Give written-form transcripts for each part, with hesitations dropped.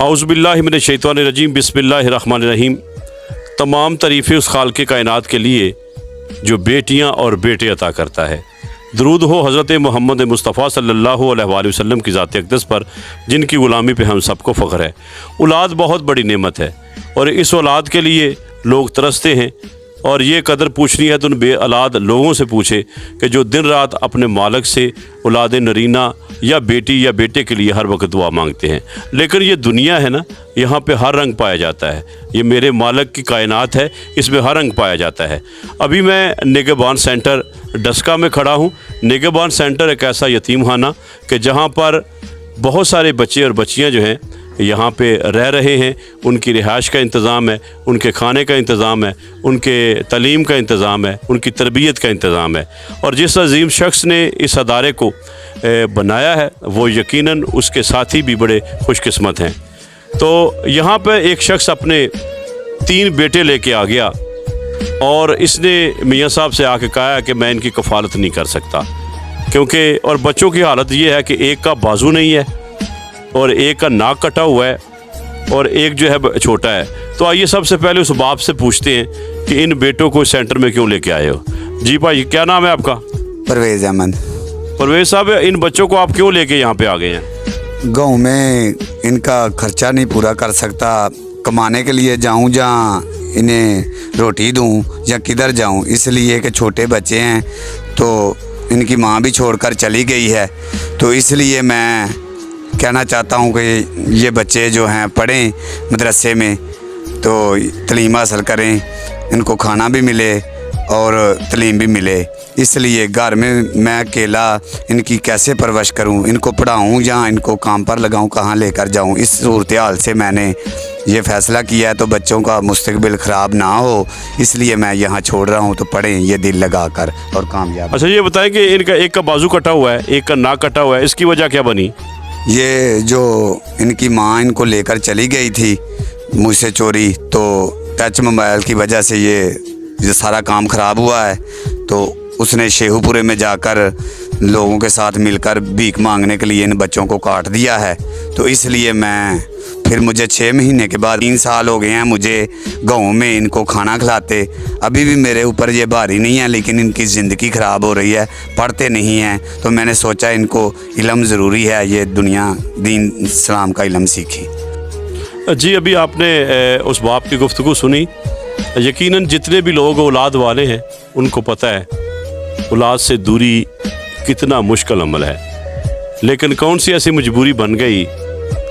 औज़ुबिल्लाहि मिनश्शैतानिर्रजीम बिस्मिल्लाहिर्रहमानिर्रहीम। तमाम तारीफ़ें उस खालिक़े कायनात के लिए जो बेटियां और बेटे अता करता है। दरूद हो हज़रत मोहम्मद मुस्तफ़ा सल्लल्लाहु अलैहि वसल्लम की ज़ात अक़दस पर, जिनकी ग़ुलामी पे हम सबको फ़ख्र है। औलाद बहुत बड़ी नेमत है और इस औलाद के लिए लोग तरसते हैं, और ये कदर पूछनी है तो उन बे औलाद लोगों से पूछे कि जो दिन रात अपने मालिक से औलाद नरीना या बेटी या बेटे के लिए हर वक्त दुआ मांगते हैं। लेकिन ये दुनिया है ना, यहाँ पे हर रंग पाया जाता है। ये मेरे मालिक की कायनात है, इसमें हर रंग पाया जाता है। अभी मैं निगहबान सेंटर डस्का में खड़ा हूँ। निगहबान सेंटर एक ऐसा यतीम खाना कि जहाँ पर बहुत सारे बच्चे और बच्चियाँ जो हैं यहाँ पे रह रहे हैं। उनकी रिहाइश का इंतज़ाम है, उनके खाने का इंतज़ाम है, उनके तालीम का इंतज़ाम है, उनकी तरबियत का इंतज़ाम है। और जिस अजीम शख्स ने इस अदारे को बनाया है वो यकीनन उसके साथी भी बड़े खुशकिस्मत हैं। तो यहाँ पे एक शख्स अपने 3 बेटे लेके आ गया और इसने मियाँ साहब से आके कहा कि मैं इनकी कफ़ालत नहीं कर सकता, क्योंकि और बच्चों की हालत ये है कि एक का बाजू नहीं है और एक का नाक कटा हुआ है और एक जो है छोटा है। तो आइए सबसे पहले उस बाप से पूछते हैं कि इन बेटों को सेंटर में क्यों लेके आए हो। जी भाई, क्या नाम है आपका? परवेज़ अहमद। परवेज़ साहब, इन बच्चों को आप क्यों लेके यहाँ पे आ गए हैं? गाँव में इनका खर्चा नहीं पूरा कर सकता, कमाने के लिए जाऊँ जहाँ इन्हें रोटी दूँ या किधर जाऊँ, इसलिए कि छोटे बच्चे हैं तो इनकी माँ भी छोड़कर चली गई है। तो इसलिए मैं कहना चाहता हूँ कि ये बच्चे जो हैं पढ़ें मदरसे में, तो तालीम हासिल करें, इनको खाना भी मिले और तालीम भी मिले। इसलिए घर में मैं अकेला इनकी कैसे परवरिश करूँ, इनको पढ़ाऊँ या इनको काम पर लगाऊँ, कहाँ लेकर जाऊँ, इस सूरत हाल से मैंने ये फ़ैसला किया है। तो बच्चों का मुस्तकबिल ख़राब ना हो, इसलिए मैं यहाँ छोड़ रहा हूँ। तो पढ़ें ये दिल लगा कर और कामयाब। अच्छा, ये बताएं कि इनका एक का बाजू कटा हुआ है, एक का नाक कटा हुआ है, इसकी वजह क्या बनी? ये जो इनकी माँ इनको लेकर चली गई थी मुझसे चोरी, तो टच मोबाइल की वजह से ये सारा काम ख़राब हुआ है। तो उसने शेहूपुरे में जाकर लोगों के साथ मिलकर भीख मांगने के लिए इन बच्चों को काट दिया है। तो इसलिए मैं फिर मुझे 6 महीने के बाद 3 साल हो गए हैं मुझे गाँव में इनको खाना खिलाते। अभी भी मेरे ऊपर ये भारी नहीं है, लेकिन इनकी ज़िंदगी ख़राब हो रही है, पढ़ते नहीं हैं। तो मैंने सोचा इनको इल्म ज़रूरी है, ये दुनिया दीन इस्लाम का इल्म सीखें। जी, अभी आपने उस बाप की गुफ्तगू सुनी। यकीनन जितने भी लोग औलाद वाले हैं उनको पता है औलाद से दूरी कितना मुश्किल अमल है। लेकिन कौन सी ऐसी मजबूरी बन गई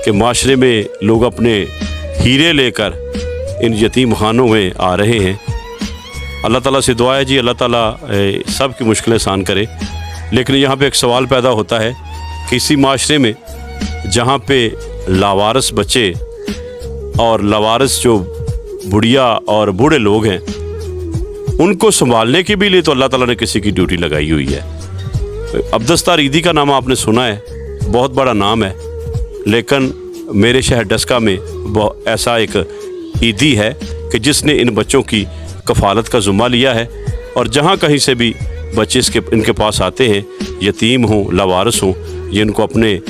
कि माशरे में लोग अपने हीरे लेकर इन यतीम खानों में आ रहे हैं। अल्लाह ताला से दुआ है जी, अल्लाह ताला सब की मुश्किलें आसान करे। लेकिन यहाँ पे एक सवाल पैदा होता है कि इसी माशरे में जहाँ पे लावारिस बच्चे और लावारिस जो बुढ़िया और बूढ़े लोग हैं, उनको संभालने के भी लिए तो अल्लाह ताला ने किसी की ड्यूटी लगाई हुई है। अब्दुस्तार ईदी का नाम आपने सुना है, बहुत बड़ा नाम है। लेकिन मेरे शहर डस्का में ऐसा एक ईदी है कि जिसने इन बच्चों की कफ़ालत का ज़िम्मा लिया है। और जहाँ कहीं से भी बच्चे इनके पास आते हैं, यतीम हों लावारिस हों, ये इनको अपने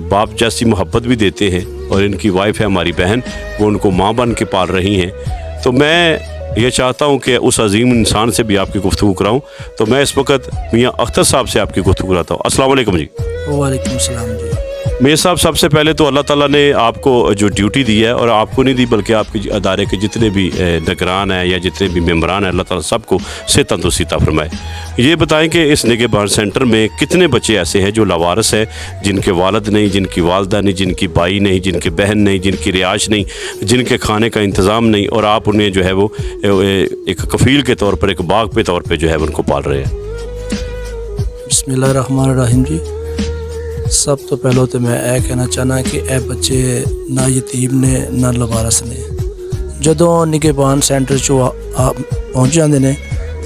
बाप जैसी मोहब्बत भी देते हैं। और इनकी वाइफ है हमारी बहन, वो उनको माँ बन के पाल रही हैं। तो मैं ये चाहता हूँ कि उस अजीम इंसान से भी आपकी गुफ्तगू कराऊँ। तो मैं इस वक्त मियाँ अख्तर साहब से आपकी गुफ्तगू कराता हूँ। अस्सलाम वालेकुम जी। वालेकुम सलाम जी। मेयर साहब, सबसे पहले तो अल्लाह ताला ने आपको जो ड्यूटी दी है, और आपको नहीं दी बल्कि आपके अदारे के जितने भी निगरान हैं या जितने भी मेम्बरान हैं, अल्लाह ताला सबको सेहत तंदुरुस्ती अता फरमाए। ये बताएं कि इस निगहबान सेंटर में कितने बच्चे ऐसे हैं जो लावारिस हैं, जिनके वालिद नहीं, जिनकी वालदा नहीं, जिनकी भाई नहीं, जिनकी बहन नहीं, जिनकी रिहाइश नहीं, जिनके खाने का इंतज़ाम नहीं, और आप उन्हें जो है वो एक कफ़ील के तौर पर, एक बाग पे तौर पर जो है उनको पाल रहे हैं। बिस्मिल्लाहिर्रहमानिर्रहीम जी। सब तो पहले तो मैं ਇਹ ਕਹਿਣਾ ਚਾਹਨਾ ਕਿ ਇਹ ਬੱਚੇ ਨਾ ਯਤੀਮ ਨੇ ਨਾ ਲਵਾਰਸ ਨੇ। ਜਦੋਂ ਨਿਗਹਬਾਨ ਸੈਂਟਰ 'ਚ ਪਹੁੰਚ ਜਾਂਦੇ ਨੇ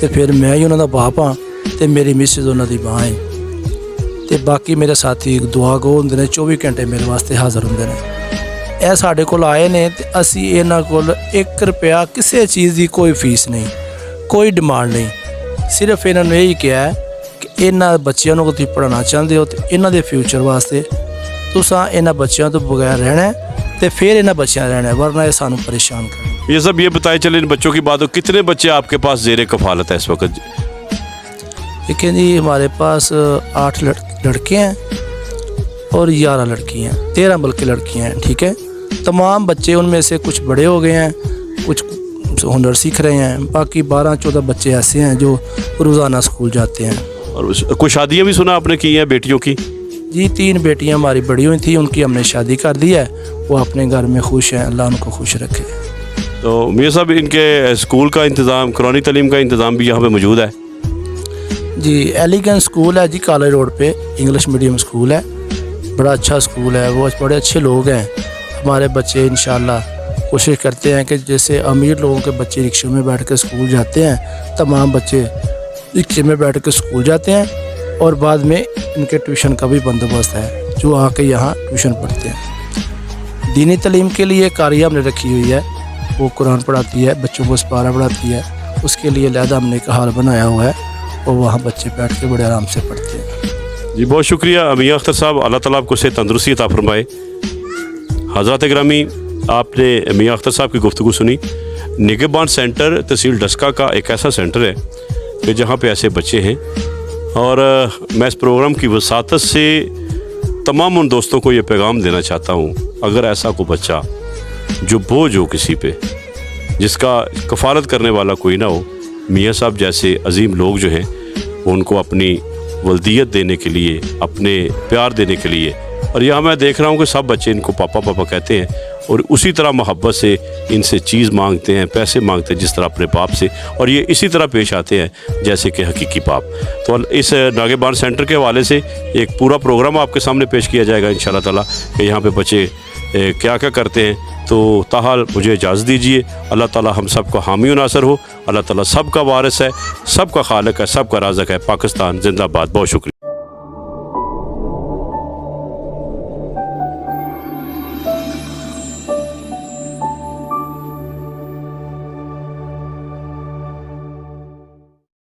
ਤੇ ਫਿਰ ਮੈਂ ਹੀ ਉਹਨਾਂ ਦਾ ਬਾਪ ਹਾਂ ਤੇ ਮੇਰੀ ਮਿਸਿਸ ਉਹਨਾਂ ਦੀ ਮਾਂ ਹੈ ਤੇ ਬਾਕੀ ਮੇਰੇ ਸਾਥੀ ਦੁਆ ਗੋ ਹੁੰਦੇ ਨੇ, 24 ਘੰਟੇ ਮੇਰੇ ਵਾਸਤੇ ਹਾਜ਼ਰ ਹੁੰਦੇ ਨੇ। ਇਹ ਸਾਡੇ ਕੋਲ ਆਏ ਨੇ ਤੇ ਅਸੀਂ ਇਹਨਾਂ ਕੋਲ 1 ਰੁਪਿਆ ਕਿਸੇ ਚੀਜ਼ ਦੀ ਕੋਈ ਫੀਸ ਨਹੀਂ, ਕੋਈ ਡਿਮਾਂਡ ਨਹੀਂ। ਸਿਰਫ ਇਹਨਾਂ ਨੂੰ ਇਹੀ ਕਿਹਾ ਹੈ ਕਿ ਇਹਨਾਂ ਬੱਚਿਆਂ ਨੂੰ ਤੁਸੀਂ ਪੜ੍ਹਾਉਣਾ ਚਾਹੁੰਦੇ ਹੋ ਤੇ ਇਹਨਾਂ ਦੇ ਫਿਊਚਰ ਵਾਸਤੇ ਤੁਸੀਂ ਇਹਨਾਂ ਬੱਚਿਆਂ ਤੋਂ ਬਗੈਰ ਰਹਿਣਾ ਤੇ ਫਿਰ ਇਹਨਾਂ ਬੱਚਿਆਂ ਰਹਿਣਾ, ਵਰਨਾ ਇਹ ਸਾਨੂੰ ਪਰੇਸ਼ਾਨ ਕਰਨ। ये सब ये बताए चले, इन बच्चों की बात हो, कितने बच्चे आपके पास ज़ेर कफ़ालत है इस वक्त? देखिए जी, हमारे पास 8 लड़के हैं और 11 लड़की हैं, 13 बल्कि लड़कियां हैं। ठीक है, तमाम बच्चे उनमें से कुछ बड़े हो गए हैं, कुछ हुनर सीख रहे हैं, बाकी 12-14 बच्चे ऐसे हैं जो रोज़ाना स्कूल जाते हैं। और कुछ शादियाँ भी सुना आपने की हैं बेटियों की? जी, 3 बेटियां हमारी बड़ी हुई थी, उनकी हमने शादी कर दी है, वो अपने घर में खुश हैं, अल्लाह उनको खुश रखे। तो मियाँ साहब, इनके स्कूल का इंतज़ाम, कुरानी तालीम का इंतज़ाम भी यहाँ पे मौजूद है? जी, एलिगेंस स्कूल है जी, कॉलेज रोड पे इंग्लिश मीडियम स्कूल है, बड़ा अच्छा स्कूल है, वो बड़े अच्छे लोग हैं। हमारे बच्चे इंशाल्लाह कोशिश करते हैं कि जैसे अमीर लोगों के बच्चे रिक्शे में बैठ कर स्कूल जाते हैं, तमाम बच्चे रिक्शे में बैठ कर स्कूल जाते हैं और बाद में इनके ट्यूशन का भी बंदोबस्त है, जो आके यहाँ ट्यूशन पढ़ते हैं। दीनी तालीम के लिए कारिया हमने रखी हुई है, वो कुरान पढ़ाती है, बच्चों को पारा पढ़ाती है, उसके लिए लहदा हमने एक हाल बनाया हुआ है और वहाँ बच्चे बैठ के बड़े आराम से पढ़ते हैं। जी, बहुत शुक्रिया मियाँ अख्तर साहब, अल्लाह ताला आपको सेहत तंदुरुस्ती अता फरमाए। हज़रात गिरामी, आपने मियाँ अख्तर साहब की गुफ्तगू सुनी। निगहबान सेंटर तहसील डस्का का एक ऐसा सेंटर है कि जहाँ पे ऐसे बच्चे हैं, और मैं इस प्रोग्राम की वसातत से तमाम उन दोस्तों को ये पैगाम देना चाहता हूँ, अगर ऐसा कोई बच्चा जो बोझ हो किसी पे, जिसका कफ़ालत करने वाला कोई ना हो, मियाँ साहब जैसे अजीम लोग जो हैं उनको अपनी वल्दियत देने के लिए, अपने प्यार देने के लिए, और यहाँ मैं देख रहा हूँ कि सब बच्चे इनको पापा पापा कहते हैं और उसी तरह मोहब्बत से इनसे चीज़ मांगते हैं, पैसे मांगते हैं जिस तरह अपने बाप से, और ये इसी तरह पेश आते हैं जैसे कि हकीकी बाप। तो इस निगहबान सेंटर के हवाले से एक पूरा प्रोग्राम आपके सामने पेश किया जाएगा इंशाअल्लाह ताला कि यहाँ पे बच्चे क्या क्या करते हैं। तो ताहाल मुझे इजाज़त दीजिए। अल्लाह ताला हम सब को हामी और नासर हो। अल्लाह ताला सब का वारिस है, सब का खालिक है, सब का राज़िक है। पाकिस्तान जिंदाबाद। बहुत शुक्रिया।